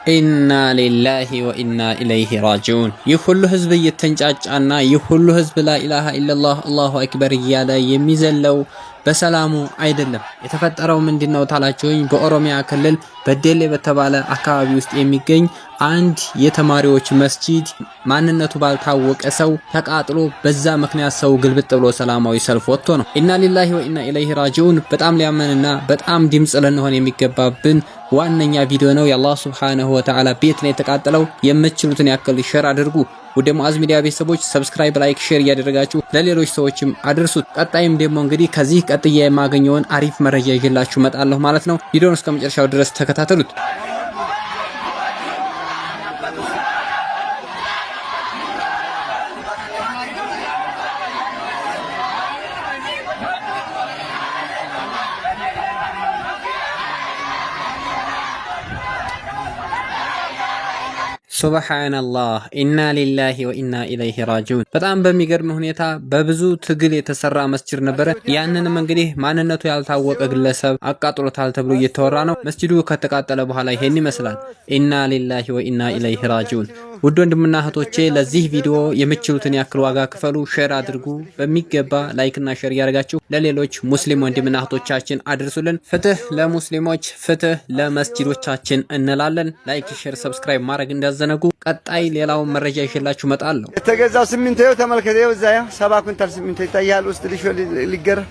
ኢና ሊላሂ ወኢና ኢለይሂ ራጂዑን። ይህ ሁሉ ህዝብ እየተንጫጫና ይህ ሁሉ ህዝብ ላኢላሃ ኢለላህ አላሁ አክበር እያለ የሚዘለው በሰላሙ አይደለም። የተፈጠረው ምንድነው ታላችሁኝ? በኦሮሚያ ክልል በደሌ በተባለ አካባቢ ውስጥ የሚገኝ አንድ የተማሪዎች መስጂድ ማንነቱ ባልታወቀ ሰው ተቃጥሎ በዛ ምክንያት ሰው ግልብጥ ብሎ ሰላማዊ ሰልፍ ወጥቶ ነው። ኢና ሊላሂ ወኢና ኢለይሂ ራጂዑን። በጣም ሊያመንና በጣም ድምጽ ልንሆን የሚገባብን ዋነኛ ቪዲዮ ነው። የአላህ ሱብሓነሁ ወተዓላ ቤት ነው የተቃጠለው። የምትችሉትን ያክል ሼር አድርጉ። ወደ ሙአዝ ሚዲያ ቤተሰቦች ሰብስክራይብ፣ ላይክ፣ ሼር እያደረጋችሁ ለሌሎች ሰዎችም አድርሱት። ቀጣይም ደግሞ እንግዲህ ከዚህ ቀጥያ የማገኘውን አሪፍ መረጃ ይዤላችሁ እመጣለሁ ማለት ነው። ቪዲዮውን እስከ መጨረሻው ድረስ ተከታተሉት። ሱብሃንአላህ ኢና ሊላሂ ወኢና ኢለይሂ ራጂዑን። በጣም በሚገርም ሁኔታ በብዙ ትግል የተሰራ መስጂድ ነበረ። ያንንም እንግዲህ ማንነቱ ያልታወቀ ግለሰብ አቃጥሎታል ተብሎ እየተወራ ነው። መስጂዱ ከተቃጠለ በኋላ ይሄን ይመስላል። ኢና ሊላሂ ወኢና ኢለይሂ ራጂዑን። ውድ ወንድምና እህቶቼ ለዚህ ቪዲዮ የምትችሉትን ያክል ዋጋ ክፈሉ፣ ሼር አድርጉ። በሚገባ ላይክና ሼር እያደረጋችሁ ለሌሎች ሙስሊም ወንድምና እህቶቻችን አድርሱልን። ፍትህ ለሙስሊሞች፣ ፍትህ ለመስጂዶቻችን እንላለን። ላይክ፣ ሼር፣ ሰብስክራይብ ማድረግ እንዳዘነጉ። ቀጣይ ሌላው መረጃ ይዤላችሁ እመጣለሁ። የተገዛው ሲሚንቶ ተመልከተው፣ እዛ 7 ኩንታል ሲሚንቶ ይታያል። ውስጥ ሊገር